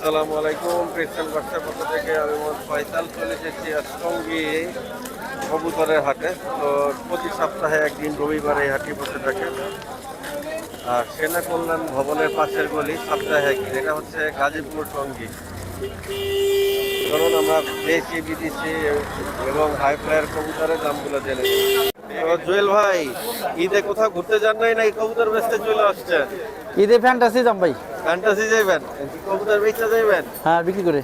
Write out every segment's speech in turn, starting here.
আসসালামু আলাইকুম। ক্রিস্টান বাক্সার পক্ষ থেকে আমি মোহাম্মদ ফয়সাল চলে এসেছি টঙ্গী কবুতরের হাটে। তো প্রতি সপ্তাহে একদিন রবিবারে এই হাটটি বসে থাকে। আর সেনা কল্যাণ ভবনের পাশের গলি সপ্তাহে একদিন। এটা হচ্ছে গাজীপুর টঙ্গী। ধরুন আমরা দেশি বিদেশি এবং হাই ফ্লায়ার কবুতরের দামগুলো জেনে নিই। তো জুয়েল ভাই, ঈদে কোথাও ঘুরতে যান নাই না এই কবুতর বেচতে চলে আসছেন? ঈদে ফ্যান্টাসি দাম ভাই। ফ্যান্টাসি যাইবেন, কবুতর বেচতে যাইবেন? হ্যাঁ, বিক্রি করে।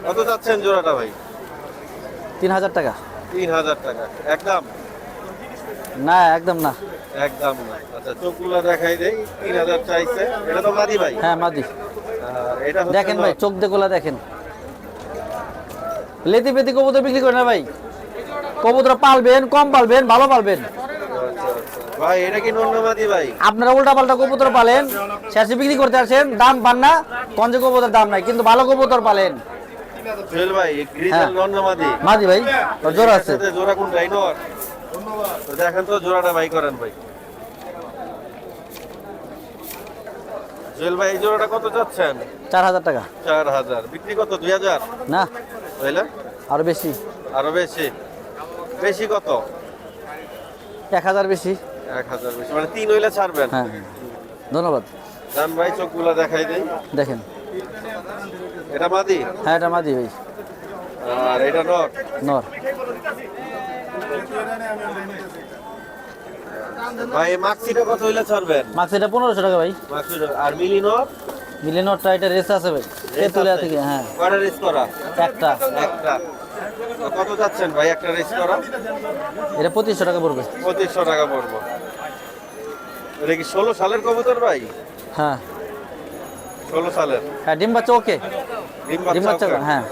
কত যাচ্ছেন জোড়াটা ভাই? 3000 টাকা। 3000 টাকা একদম? না, একদম না। একদম না। আচ্ছা, চোখগুলো দেখাই দেই। 3000 চাইছে। এটা তো মাদি ভাই? হ্যাঁ, মাদি। এটা দেখেন ভাই, চোখ দেখোলা দেখেন। লেতি পেতি কবুতর বিক্রি করে না ভাই। কবুতর পালবেন, কম পালবেন, ভালো পালবেন। ভাই এটা কি নন্না মাদি ভাই? আপনারা উল্টা পাল্টা কবুতর পালেন, শেষে বিক্রি করতে আসেন, দাম পান না। কঞ্জে কবুতর দাম নাই, কিন্তু ভালো কবুতর পালেন। জুয়েল ভাই, গ্রিজেল নন্না মাদি? মাদি ভাই, ওর জোড়া আছে। জোড়া কোন ভাই? নর? তো দেখেন তো জোড়াটা ভাই করেন ভাই। জুয়েল ভাই, এই জোড়াটা কত যাচ্ছেন? 4000 টাকা। 4000। বিক্রি কত? 2000? না, তাইলে আরো বেশি। আরো বেশি? বেশি কত? 1000 বেশি। 1000 বেশি মানে 3 হইলে ছাড়বেন? হ্যাঁ, ধন্যবাদ। জান ভাই, চোখগুলো দেখাই দেই। দেখেন। এটা মাদি? হ্যাঁ, এটা মাদি ভাই। আর এটা নর? নর। ভাই মাক্সিটা কত হইলে ছাড়বেন? মাক্স এটা 1500 টাকা ভাই। মাক্সিটা আর মিলি নর? মিলেনরটা এটা রেস আছে ভাই। তেতুলিয়া থেকে। হ্যাঁ, কয়টা রেস করা? একটা। একটা। তো কত যাচ্ছেন ভাই একটা রেস করা? এটা 2500 টাকা পড়বে। 2500 টাকা পড়বো। এটা কি 16 সালের কবুতর ভাই? হ্যাঁ 16 সালের? হ্যাঁ, ডিম বাচ্চা ওকে। ডিম ডিম বাচ্চা, বাচ্চা? হ্যাঁ।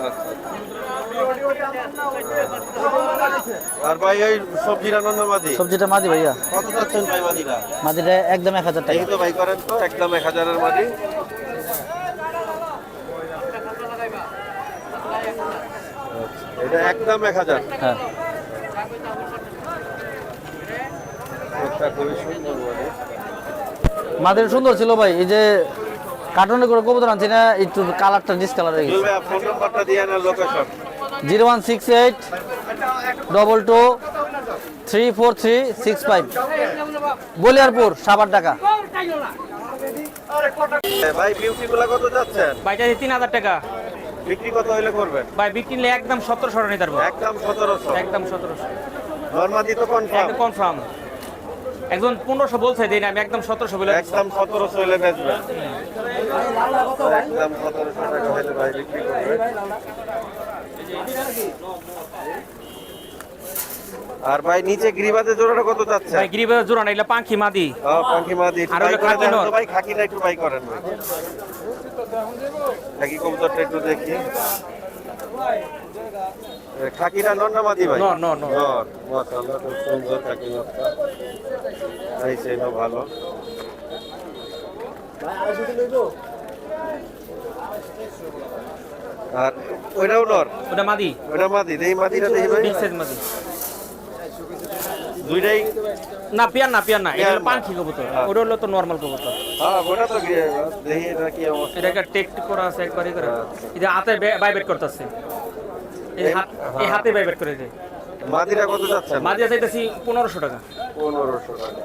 আর ভাই এই সবজির আনন্দ মাদি? সবজিটা মাদি ভাইয়া। কত যাচ্ছেন ভাই মাদিটা? মাদিটা একদম 1000 টাকা। এই তো ভাই করেন তো একদম 1000 এর মাদি। এটা একদম 1000? হ্যাঁ, এটা খুবই সুন্দর মাদি। মাদির সুন্দর ছিল ভাই। এই যে কার্টুনে করে কবুতর আনছি না, একটু কালারটা ডিসকালার হয়ে গেছে। ভাই ফোন নাম্বারটা দিয়ে না, লোকেশন? 0168 22 34365, বলিয়ারপুর, সাভার, ঢাকা। ভাই বিউটিগুলা কত যাচ্ছেন? ভাইটা 3000 টাকা। বিক্রি কত হইলে করবেন? ভাই বিক্রি নিলে একদম 1700 টাকা নিতে পারবো। একদম 1700? একদম 1700। নরমাদি তো কনফার্ম? একদম কনফার্ম। একজন 1500 বলছে, দেই না, আমি একদম 1700 বলে। একদম 1700 হইলে বেচবেন? একদম 1700 টাকা হইলে ভাই বিক্রি করবে। আর ভাই নিচে গ্রিবাতে জোড়াটা কত যাচ্ছে? ভাই গ্রিবে জোড়া না, এটা পাখি মাদি। পাখি মাদি। আর বাই হলো করে খাকি দেন নর। তো ভাই, খাকিটা একটু বাই করেন ভাই। খাকি কবুতরটা একটু দেখি। খাকিটা নর না মাদি ভাই? নর, নর, নর। নর। মাশাআল্লাহ, খুব সুন্দর খাকি নরটা। এই সেটা ভালো। আর ওইটাও নর? ওটা মাদি। ওইটা মাদি। এই মাদিটা দেখি ভাই। বিগ সাইজ মাদি। দুইটাই? না, পিয়ার না, পিয়ার না, এটা হলো পেয়ার না। পাখি কবুতর। ওটা হলো তো নরমাল কবুতর। হ্যাঁ, ওটা তো দেখি এটা কি অবস্থা। এটা একটা টেক করা আছে একবারই করে। এটা হাতে বাইবেট করতেছে। এই হাতে বাইবেট করে দেয়। মাদিটা কত যাচ্ছে? মাদি চাইতেছি 1500 টাকা। 1500 টাকা।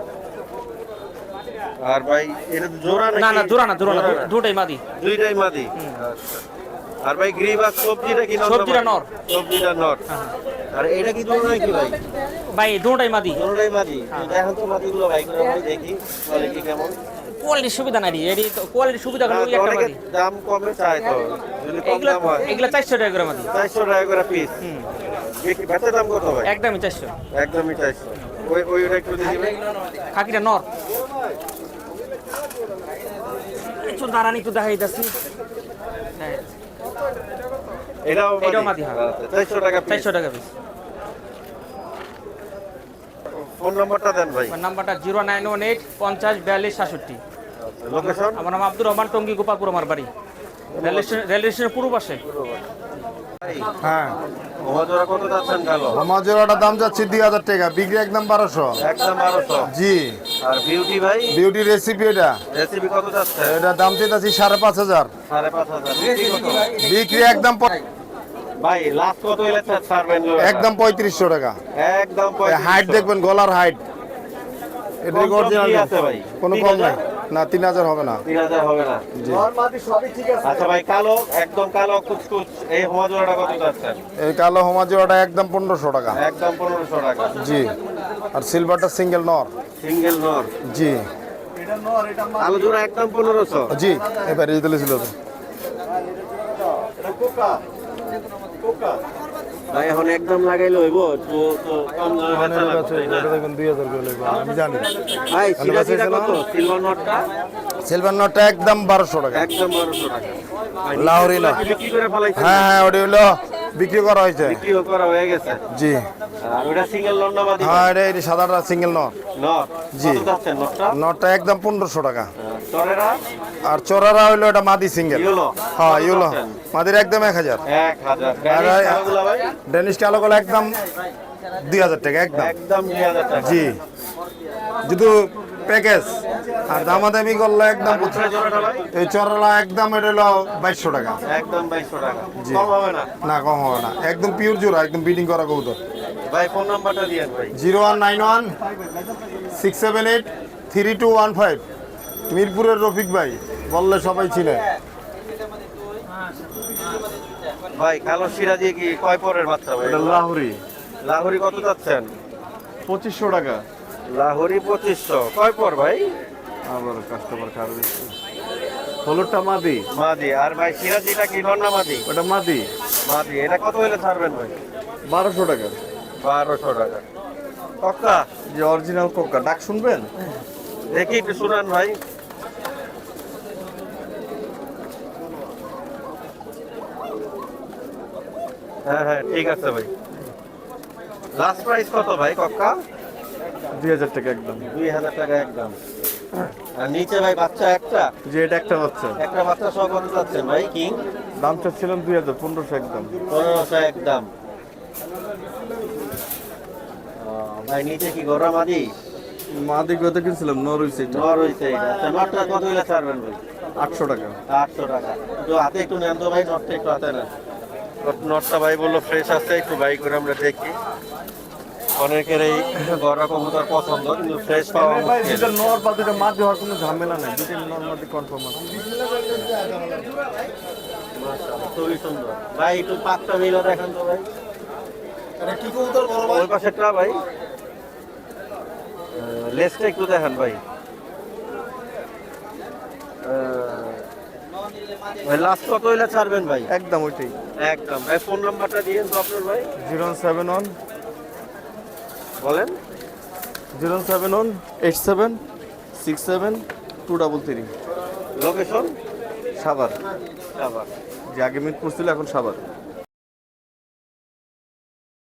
আর ভাই এটা জোড়া নাকি? না না, জোড়া না, জোড়া না, দুটাই মাদি। দুইটাই মাদি? আচ্ছা। আর ভাই গ্রিবাস সবজিটা কি নর? সবজিটা নর। সবজিটা নর। আর এটা কি জোড়া নাকি ভাই? ভাই দুটাই মাদি। দুটোটাই মাদি। এখন তো মাদিগুলো ভাই করে ভাই দেখি কোয়ালিটি কেমন। কোয়ালিটির সুবিধা নাই, এর কোয়ালিটির সুবিধা হলো একটা অনেকে মাদি। দাম কমে চায় তো, যদি কম এগুলা দাম হয়। এগুলা 400 টাকা করে মাদি। 400 টাকা করে পিস। বেচার দাম কত ভাই? একদমই 400। একদমই 400। ওইটা একটু দেখি ভাই। খাকিটা নর। একটু দাঁড়ান, একটু দেখাই দিচ্ছি। এটাও এটাও মাদি, হ্যাঁ। 400 টাকা পিস। 400 টাকা পিস। ফোন নাম্বারটা দেন ভাই। আমার নাম্বারটা 0918 50 42 67। লোকেশন? আমার নাম আব্দুর রহমান, টঙ্গী গোপালপুর আমার বাড়ি। রেল স্টেশনের পূর্ব পাশে। হ্যাঁ হোমাজোড়া কত যাচ্ছেন কালো? আমার জোড়াটার দাম যাচ্ছে 2000 টাকা, বিক্রি একদম 1200। একদম 1200। জি। আর বিউটি ভাই? বিউটি রেসিপি এটা, রেসিপি কত যাচ্ছে? এটা দাম চাইতেছি 5500। 5500। বিক্রি কত? বিক্রি একদম ভাই লাস্ট কত হইলে ছাড়বেন? একদম 3500 টাকা। একদম হাইট দেখবেন, গলার হাইট এটা কম অরিজিনাল কি আছে ভাই? কোনো কম নাই না, 3000 হবে না। 3000 হবে না। জি। আচ্ছা ভাই কালো, একদম কালো কুচকুচ এই হোমাজোড়াটা কত যাচ্ছেন? এই কালো হোমা জোড়াটা একদম 1500 টাকা। একদম 1500 টাকা। জি। আর সিলভারটা সিঙ্গেল নর। সিঙ্গেল নর। জি। কালো জোড়া একদম 1500। জি, এবারে এই দিলে ছিল তো। ভাই এখন একদম লাগাইলে হইব তো কম দামে বেচা লাগবে, তাই না? এটা দেখুন 2000 করে লাগবে, আমি জানি। ভাই সিরাজিটা কত? সিলভার নটটা সিলভার নটটা একদম 1200 টাকা। একদম 1200 টাকা। ভাই, লাহোরি না। বিক্রি করে ফেলাইছেন? হ্যাঁ হ্যাঁ, ওটা হলো বিক্রি করা হয়েছে। বিক্রিও করা হয়ে গেছে। জি। আর ওটা সিঙ্গেল নর না বাদি? হ্যাঁ, এটা সাদাটা সিঙ্গেল নট। নর। জি। কত যাচ্ছেন নটটা? নটটা একদম 1500 টাকা। তরেরা? আর চোরারা হইলো এটা মাদি সিঙ্গেল। ইয়েলো? হ্যাঁ, কত ইউলো যাচ্ছেন? মাদির একদম 1000। 1000। ড্যানিশ কালোগুলা ভাই? ডেনিশ কালোগুলো একদম 2000 টাকা একদম। একদম 2000 টাকা। জি। যদি প্যাকেজ আর দামাদামি করলে একদম উৎরা জোড়াটা ভাই? এই চোরালা একদম এটা হলো 2200 টাকা। একদম 2200 টাকা। জি। কম হবে না? না, কম হবে না, একদম পিওর জোড়া, একদম বিডিং করা কবুতর। ভাই ফোন নাম্বারটা দিয়েন ভাই। 0191 678 3215। মিরপুরের রফিক ভাই বললে সবাই চিনে। ভাই কালো সিরাজি কি কয় পরের বাচ্চা ভাই? লাহোরি লাহোরি কত যাচ্ছেন? 2500 টাকা। লাহোরি 2500। কয় পর ভাই? আবার কাস্টমার খারাপ। হলুদটা মাদি। মাদি। আর ভাই সিরাজিটা কি নর না মাদি? ওটা মাদি। মাদি। এটা কত হইলে ছাড়বেন ভাই? 1200 টাকা। 1200 টাকা। কক্কা যে অরিজিনাল কোকা, ডাক শুনবেন? দেখি একটু শুনান ভাই। হ্যাঁ হ্যাঁ ঠিক আছে ভাই। লাস্ট প্রাইস কত ভাই কক্কা? 2000 টাকা একদম। 2000 টাকা একদম। আর নিচে ভাই বাচ্চা একটা? যে এটা একটা বাচ্চা, একটা বাচ্চা সহ কত যাচ্ছেন ভাই কিং? দাম চাচ্ছিলাম 2000, 1500 একদম। 1500 একদম। ভাই নিচে কি গোরা মাদি? মাদি গত কিনছিলাম, নর হইছে এটা। নর হইছে এটা। আচ্ছা নটটা কত হইলে ছাড়বেন ভাই? 800 টাকা। 800 টাকা। একটু হাতে একটু নেন তো ভাই, নটটা একটু হাতে নেন। নটটা ভাই বললো ফ্রেশ আছে, একটু বাই করে আমরা দেখি। অনেকের এই গড়া কবুতর পছন্দ, কিন্তু ফ্রেশ পাওয়া ভাই মুশকিল। দুটো নর বা দুটো মাদি হওয়ার কোনো ঝামেলা নাই, দুটো নর মাদি কনফার্ম আছে। মাশাআল্লাহ, খুবই সুন্দর। ভাই একটু পাঁচটা মিলা দেখান তো ভাই। কি কবুতর বড় ওই পাশেরটা ভাই, লেজটা একটু দেখান ভাই। ভাই লাস্ট কত হইলে ছাড়বেন ভাই? একদম ওইটাই। একদম। ভাই ফোন নাম্বারটা দিয়েন তো আপনার ভাই। 071 বলেন। 071 87 67 233। লোকেশন? সাভার। আবার যে আগে মিরপুর ছিল, এখন সাভার।